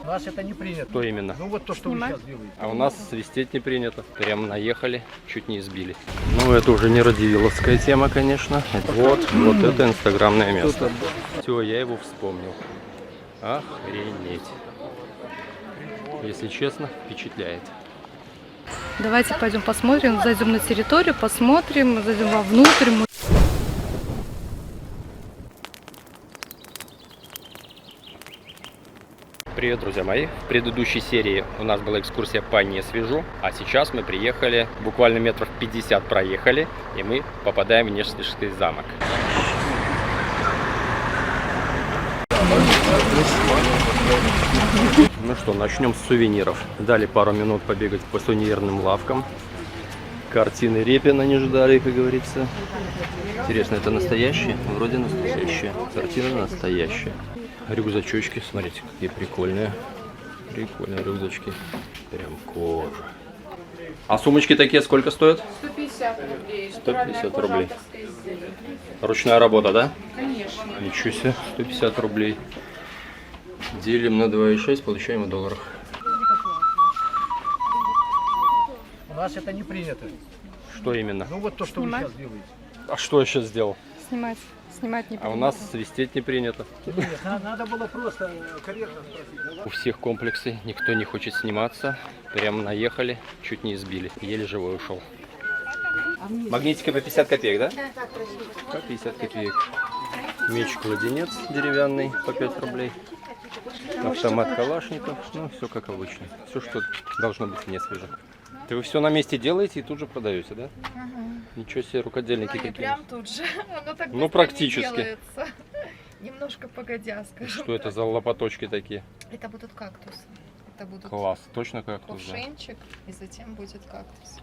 У нас это не принято. Что именно? Ну вот то, что вы сейчас делаете. А у нас свистеть не принято. Прям наехали, чуть не избили. Ну это уже не радивиловская тема, конечно. Вот это инстаграмное место. Все, я его вспомнил. Охренеть. Если честно, впечатляет. Давайте пойдем посмотрим, зайдем на территорию, посмотрим, зайдем вовнутрь. Привет, друзья мои! В предыдущей серии у нас была экскурсия по Несвежу, а сейчас мы приехали, буквально метров 50 проехали, и мы попадаем в Несвежский замок. Ну что, начнем с сувениров. Дали пару минут побегать по сувенирным лавкам. Картины Репина не ждали, как говорится. Интересно, это настоящие? Вроде настоящие. Картина настоящая. Рюкзачочки, смотрите, какие прикольные. Прикольные рюкзачки. Прям кожа. А сумочки такие сколько стоят? 150 рублей. 150 рублей. Ручная работа, да? Конечно. Ничего себе, 150 рублей. Делим на 2,6, получаем в долларах. У нас это не принято. Что именно? Ну вот то, что Снимать? вы сейчас делаете. А что я сейчас сделал? Снимать не А у нас свистеть не принято. Нет, надо было просто корректно спросить. У всех комплексы, никто не хочет сниматься. Прям наехали, чуть не избили. Еле живой ушел. Магнитика по 50 копеек, да? По 50 копеек. Меч-кладенец деревянный по 5 рублей. Автомат Калашников. Ну, все как обычно. Все, что должно быть не свежо. Вы все на месте делаете и тут же продаете, да? Ничего себе, рукодельники какие. Прям тут же. Оно так Ну, быстро практически. не делается. Немножко погодя, скажем. Что это за лопаточки такие? Это будут кактусы. Это будут Класс, точно как тут, да? кувшинчик, и затем будет кактус.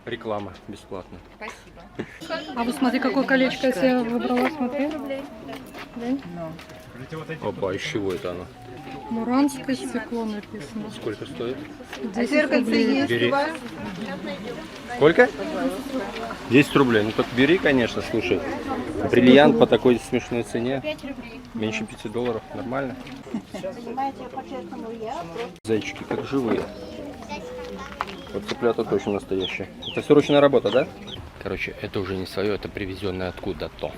Реклама бесплатно. Спасибо. А вы смотри, какое колечко я себе выбрала, смотри. Опа, из чего это оно? Муранское стекло написано. Сколько стоит? 10 рублей. Бери. Сколько? 10 рублей. Ну так бери, конечно, слушай. Бриллиант по такой смешной цене. Меньше 5 долларов. Нормально. Зайчики как живые. Вот цыплята точно настоящие. Это все ручная работа, да? Короче, это уже не свое, это привезенное откуда-то.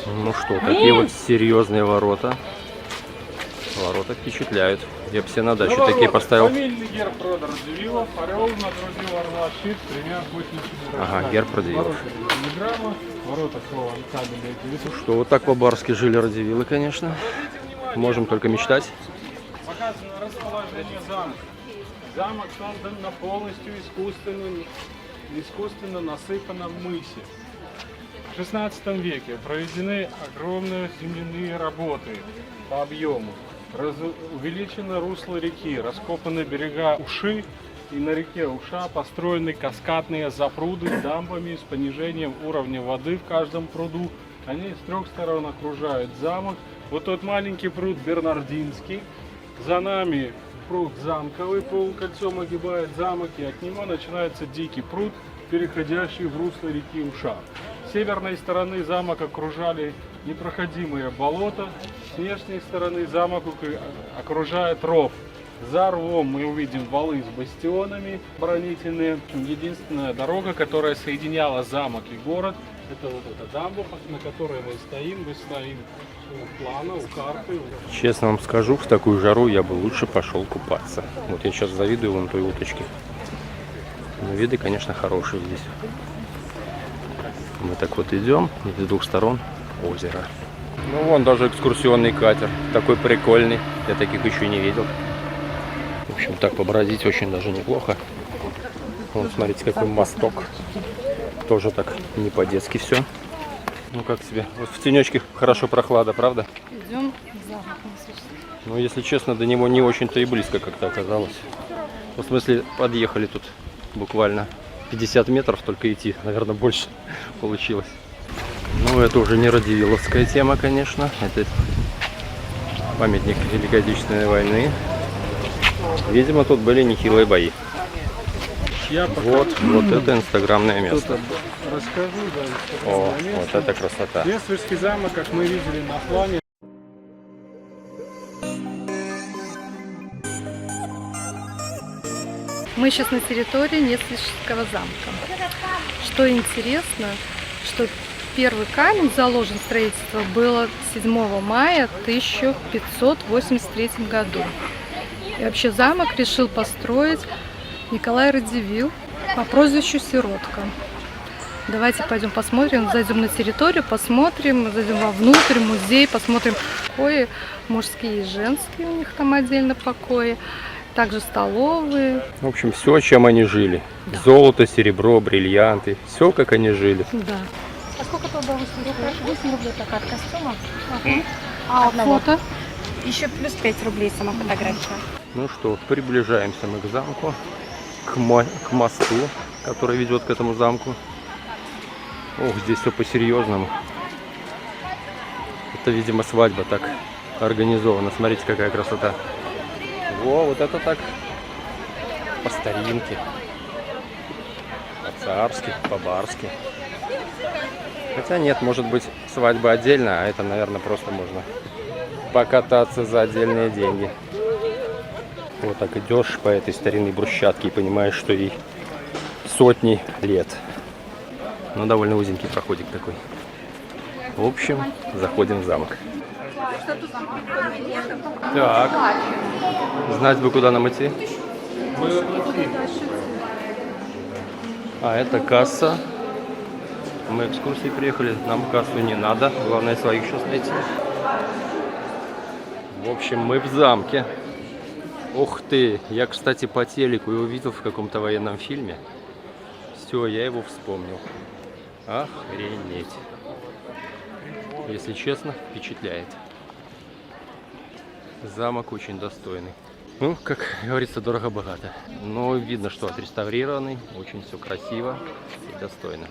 Ну что, такие вот серьезные ворота. Ворота впечатляют. Я бы себе на дачу такие поставил. Герб рода Радивилов, орел надрузил орла, щит, тремя 80 Ага, герб Радивилов. миллиграмма, ворота слова кабеля. Ну что, вот так по-барски жили Радивилы, конечно. Можем только мечтать. Показано расположение замка. Замок создан на полностью искусственно насыпанном мысе. В 16 веке проведены огромные земляные работы по объему. Увеличено русло реки, раскопаны берега Уши, и на реке Уша построены каскадные запруды с дамбами с понижением уровня воды в каждом пруду. Они с трех сторон окружают замок. Вот тот маленький пруд Бернардинский. За нами пруд Замковый, полукольцом огибает замок, и от него начинается дикий пруд, переходящий в русло реки Уша. С северной стороны замок окружали непроходимые болота, с внешней стороны замок окружает ров. За рвом мы увидим валы с бастионами оборонительные. Единственная дорога, которая соединяла замок и город, это вот эта дамба, на которой мы стоим, у плана, у карты. Честно вам скажу, в такую жару я бы лучше пошел купаться. Вот я сейчас завидую вон той уточке. Но виды, конечно, хорошие здесь. Мы так вот идем, и с двух сторон озеро. Ну вон даже экскурсионный катер, такой прикольный. Я таких еще не видел. В общем, так побродить очень даже неплохо. Вон, смотрите, какой мосток. Тоже так не по-детски все. Ну как тебе? Вот в тенечке хорошо прохлада, правда? Идем в замок. Ну, если честно, до него не очень-то и близко как-то оказалось. В смысле, подъехали тут буквально 50 метров только идти, наверное, больше получилось. Ну, это уже не радивиловская тема, конечно. Это памятник Великой Отечественной войны. Видимо, тут были нехилые бои. Я пока Вот это инстаграмное место. что-то расскажу. Да, О, инстаграмное вот место. это красота. Вестфальский замок, как мы видели на плане. Мы сейчас на территории Несвежского замка. Что интересно, что первый камень заложен в строительство было 7 мая 1583 году. И вообще замок решил построить Николай Радзивилл по прозвищу Сиротка. Давайте пойдем посмотрим, зайдем на территорию, посмотрим, зайдем вовнутрь, музей, посмотрим покои, мужские и женские, у них там отдельно покои, также столовые. В общем, все, чем они жили. Золото, серебро, бриллианты. Все, как они жили. Да. А сколько по 8 рублей такая от костюма? А фото? Еще плюс 5 рублей сама фотография. Ну что, приближаемся мы к замку, к мосту, который ведет к этому замку. Ох, здесь все по-серьезному. Это, видимо, свадьба так организована. Смотрите, какая красота. Во, вот это так по старинке, по-царски, по-барски. Хотя нет, может быть, свадьба отдельно, а это, наверное, просто можно покататься за отдельные деньги. Вот так идешь по этой старинной брусчатке и понимаешь, что ей сотни лет. Но довольно узенький проходик такой. В общем, заходим в замок. Так, знать бы, куда нам идти. А это касса. Мы экскурсии приехали, нам кассу не надо. Главное, своих сейчас найти. В общем, мы в замке. Ух ты! Я, кстати, по телеку его видел в каком-то военном фильме. Все, я его вспомнил. Охренеть. Если честно, впечатляет. Замок очень достойный. Ну, как говорится, дорого-богато. Но видно, что отреставрированный. Очень все красиво и достойно.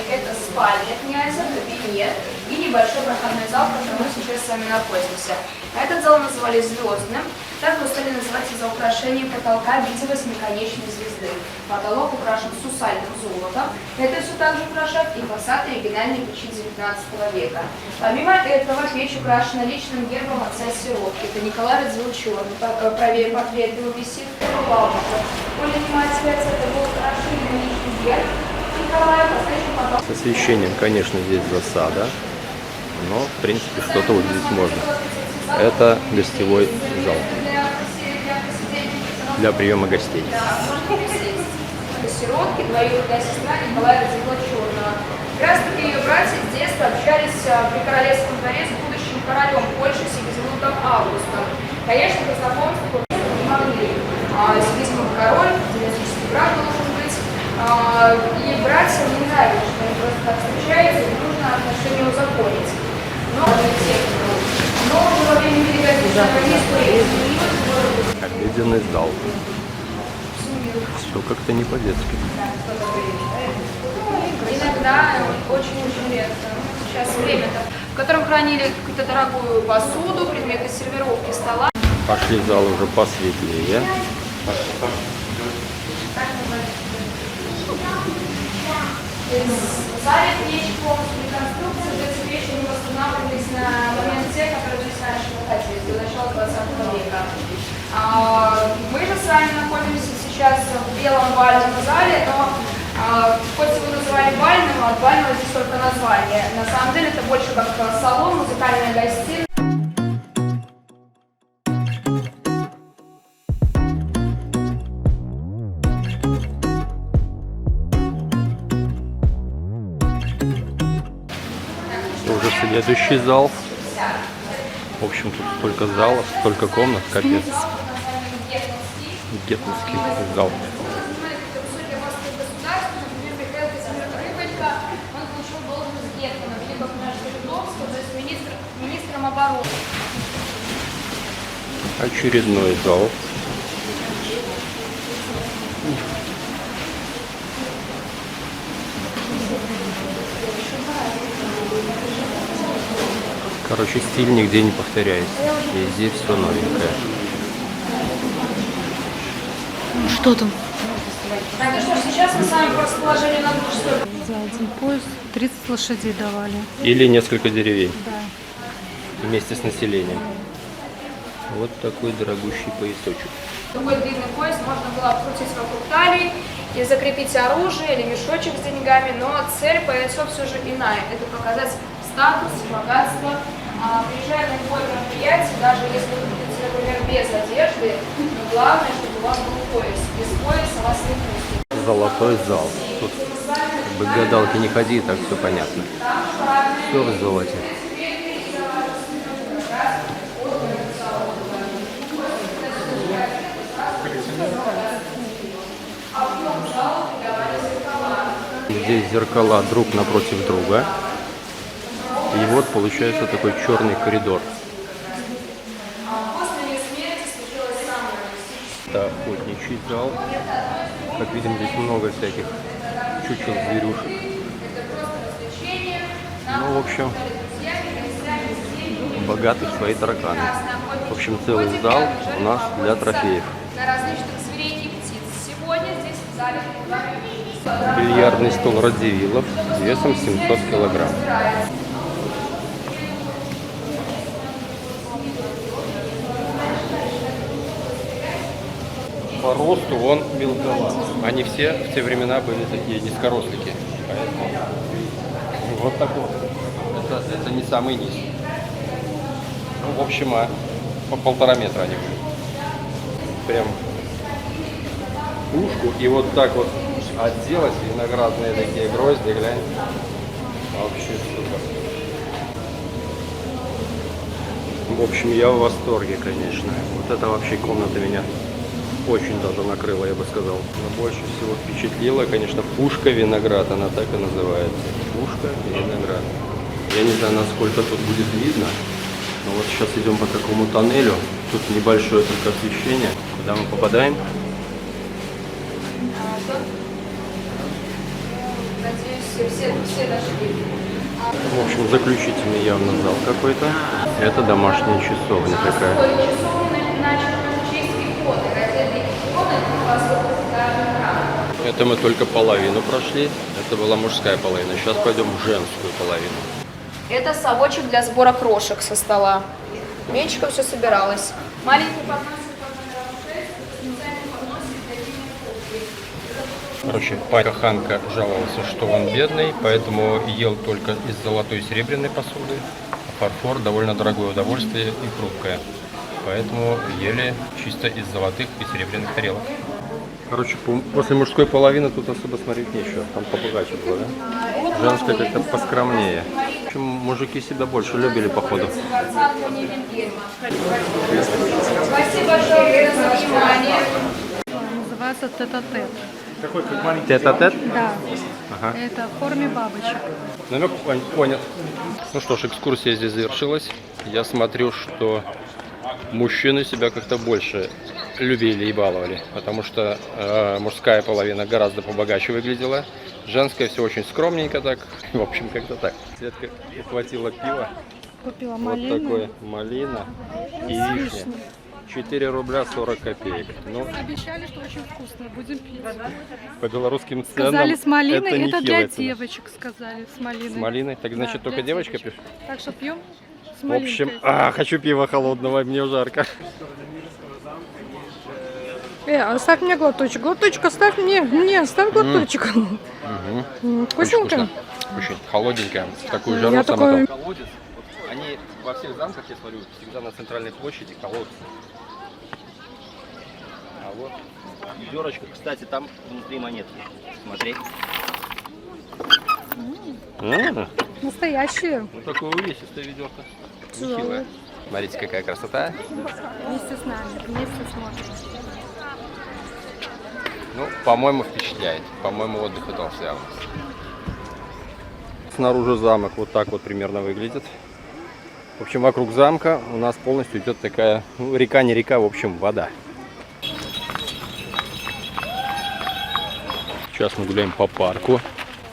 Это спальня князя, кабинет и небольшой проходной зал, в котором мы сейчас с вами находимся. Этот зал называли звездным, так его стали называть из-за украшения потолка в виде восьмиконечной звезды. Потолок украшен сусальным золотом, это все также украшает и фасад оригинальной печи 19 века. Помимо этого, печь украшена личным гербом отца Сиротки, это Николай Радзивилл Черный, правее портрет его висит у Балтика. Более внимательно, это был украшен личный герб. С освещением, конечно, здесь засада, но, в принципе, что-то увидеть можно. Это гостевой зал для приема гостей. Сиротки, двоюродная сестра Николая Радзивилла Черного. Как раз таки ее братья с детства общались при королевском дворе с будущим королем Польши Сигизмундом Августом. Конечно, по знакомству не могли. Сигизмунд король, династический брак должен быть. И братьям не нравилось, что они просто так встречаются, и нужно отношения узаконить. Но уже во время Великой Отечественной истории Обеденный зал. Все как-то не по-детски. иногда очень-очень редко. Сейчас время-то, в котором хранили какую-то дорогую посуду, предметы сервировки стола. Пошли в зал уже посветлее. В зале печь полностью реконструкции, эти печи не восстанавливались на момент тех, которые здесь раньше находились, до начала 20 века. Мы же с вами находимся сейчас в белом бальном зале, но хоть его называли бальным, от бального здесь только название. На самом деле это больше как салон, музыкальная гостиная. Уже следующий зал. В общем, тут столько залов, столько комнат, капец. Гетманский зал. Очередной зал. Короче, стиль нигде не повторяется. Везде все новенькое. Что там? Так, ну что, сейчас мы с вами расположили на двух. За один поезд 30 лошадей давали. Или несколько деревень. Да. Вместе с населением. Вот такой дорогущий поясочек. Такой длинный пояс можно было обкрутить вокруг талии и закрепить оружие или мешочек с деньгами, но цель поясов все же иная. Это показать статус, богатство. Приезжая на любое мероприятие, даже если вы будете, например, без одежды, но главное, чтобы у вас был пояс. Без пояса вас не пустят. Золотой зал. Тут как бы гадалки не ходи, так все понятно. Все в золоте. Здесь зеркала друг напротив друга. И вот получается такой черный коридор. Это охотничий зал. Как видим, здесь много всяких чучел зверюшек. Ну, в общем, богатые свои тараканы. В общем, целый зал у нас для трофеев. На различных зверей и птиц. Сегодня здесь в зале Бильярдный стол Радзивиллов весом 700 килограмм. По росту он мелковат. Они все в те времена были такие низкорослики. Поэтому вот так вот. Это не самый низ. Ну, в общем, по 1,5 метра они были. Прям пушку и вот так вот отделать, виноградные такие грозди, глянь. Вообще супер. В общем, я в восторге, конечно. Вот это вообще комната меня очень даже накрыла, я бы сказал. Но больше всего впечатлила, конечно, пушка виноград, она так и называется. Пушка виноград. Я не знаю, насколько тут будет видно, но вот сейчас идем по такому тоннелю. Тут небольшое только освещение. Куда мы попадаем? Надеюсь, все дошли. В общем, заключительный явно зал какой-то. Это домашняя часовня такая. Это мы только половину прошли. Это была мужская половина. Сейчас пойдем в женскую половину. Это совочек для сбора крошек со стола. Меньшиком все собиралось. Маленький подносик под номером 6, специальный подносик для винной кухни. Короче, Панька Ханка жаловался, что он бедный, поэтому ел только из золотой и серебряной посуды. А фарфор довольно дорогое удовольствие и хрупкое. Поэтому ели чисто из золотых и серебряных тарелок. Короче, после мужской половины тут особо смотреть нечего. Там побогаче было, да? Женская как-то поскромнее. В общем, мужики себя больше любили, походу. Спасибо большое за внимание. Называется тет-а-тет. Такой, как маленький. Тет-а-тет? Да. Ага. Это в форме бабочек. Намек понят. Ну что ж, экскурсия здесь завершилась. Я смотрю, что мужчины себя как-то больше любили и баловали, потому что мужская половина гораздо побогаче выглядела, женская все очень скромненько так. В общем, как-то так. Светка ухватила пиво. Купила Вот малину. такое малина и вишня. 4 рубля 40 копеек. Ну, Обещали, что очень вкусно. Будем пить. по белорусским ценам Сказали с малиной, это это нехилая для цена. девочек, сказали, с малиной. С малиной? Так значит, Да, только для девочка девочек. пишет? Так что пьем с В малинкой. общем, хочу пива холодного, мне жарко. Оставь мне глоточек. Глоточек оставь мне, оставь глоточек. Очень Вкусненько? вкусно. Очень холодненькая. В такую Я жару такой- самое то. Колодец. Вот они во всех замках, я смотрю, всегда на центральной площади колодцы. А вот ведерочка, кстати, там внутри монетки. Смотри. Настоящие. Вот такое увесистое ведерко. Тяжелое. Нехилое. Смотрите, какая красота. Вместе с нами, вместе смотрим. Ну, по-моему, впечатляет. По-моему, отдых удался явно. Снаружи замок вот так вот примерно выглядит. В общем, вокруг замка у нас полностью идет такая, ну, река, не река, в общем, вода. Сейчас мы гуляем по парку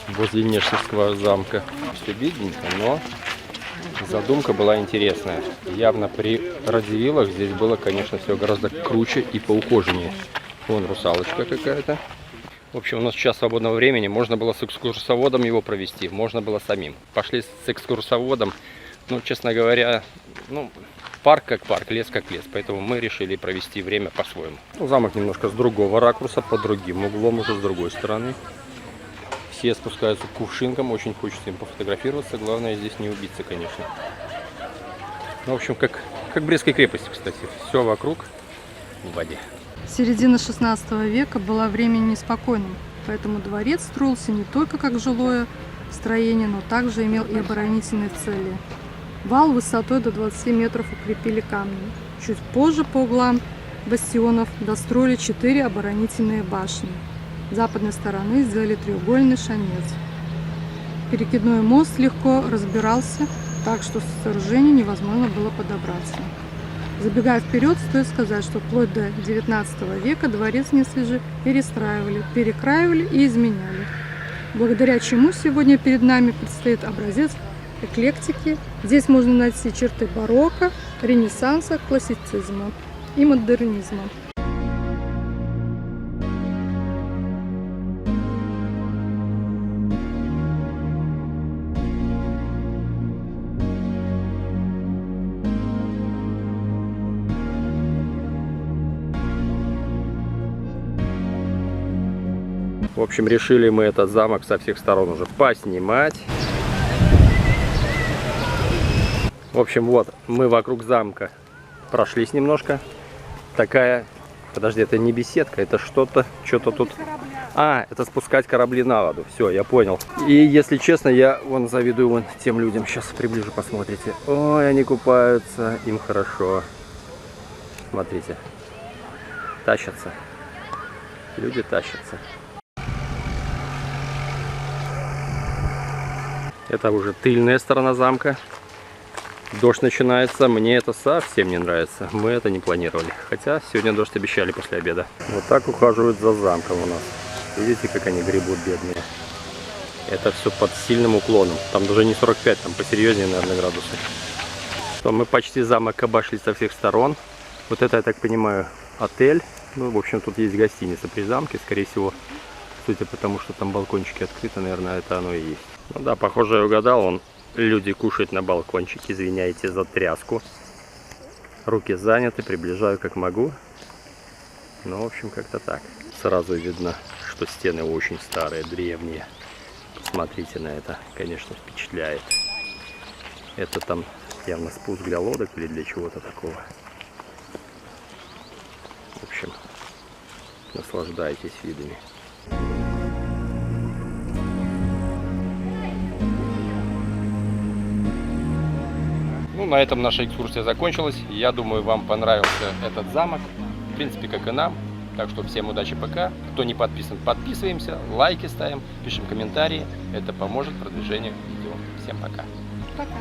возле Нежского замка. Все видненько, но задумка была интересная. Явно при Радзивиллах здесь было, конечно, все гораздо круче и поухоженнее. Вон русалочка какая-то. В общем, у нас час свободного времени. Можно было с экскурсоводом его провести, можно было самим. Пошли с экскурсоводом. Ну, честно говоря, ну, парк как парк, лес как лес. Поэтому мы решили провести время по-своему. Ну, замок немножко с другого ракурса, под другим углом, уже с другой стороны. Все спускаются к кувшинкам, очень хочется им пофотографироваться. Главное здесь не убиться, конечно. Ну, в общем, как Брестской крепости, кстати. Все вокруг в воде. Середина 16 века была временем неспокойным, поэтому дворец строился не только как жилое строение, но также имел и оборонительные цели. Вал высотой до 20 метров укрепили камнями. Чуть позже по углам бастионов достроили 4 оборонительные башни. С западной стороны сделали треугольный шанец. Перекидной мост легко разбирался, так что к сооружению невозможно было подобраться. Забегая вперед, стоит сказать, что вплоть до 19 века дворец несколько перестраивали, перекраивали и изменяли. Благодаря чему сегодня перед нами предстоит образец эклектики. Здесь можно найти черты барокко, ренессанса, классицизма и модернизма. В общем, решили мы этот замок со всех сторон уже поснимать. В общем, вот, мы вокруг замка прошлись немножко. Такая, подожди, это не беседка, это что-то тут. А, это спускать корабли на воду. Все, я понял. И, если честно, я вон завидую вон тем людям. Сейчас приближе посмотрите. Ой, они купаются, им хорошо. Смотрите. Тащатся. Люди тащатся. Это уже тыльная сторона замка. Дождь начинается. Мне это совсем не нравится. Мы это не планировали. Хотя сегодня дождь обещали после обеда. Вот так ухаживают за замком у нас. Видите, как они гребут, бедные. Это все под сильным уклоном. Там даже не 45, там посерьезнее, наверное, градусы. Что, мы почти замок обошли со всех сторон. Вот это, я так понимаю, отель. Ну, в общем, тут есть гостиница при замке. Скорее всего, судя по тому, что там балкончики открыты, наверное, это оно и есть. Ну да, похоже, я угадал. Он люди кушают на балкончике. Извиняйте за тряску. Руки заняты, приближаю как могу. Ну, в общем, как-то так. Сразу видно, что стены очень старые, древние. Посмотрите на это. Конечно, впечатляет. Это там явно спуск для лодок или для чего-то такого. В общем, наслаждайтесь видами. Ну, на этом наша экскурсия закончилась. Я думаю, вам понравился этот замок. В принципе, как и нам. Так что всем удачи, пока. Кто не подписан, подписываемся, лайки ставим, пишем комментарии. Это поможет продвижению видео. Всем пока. Пока.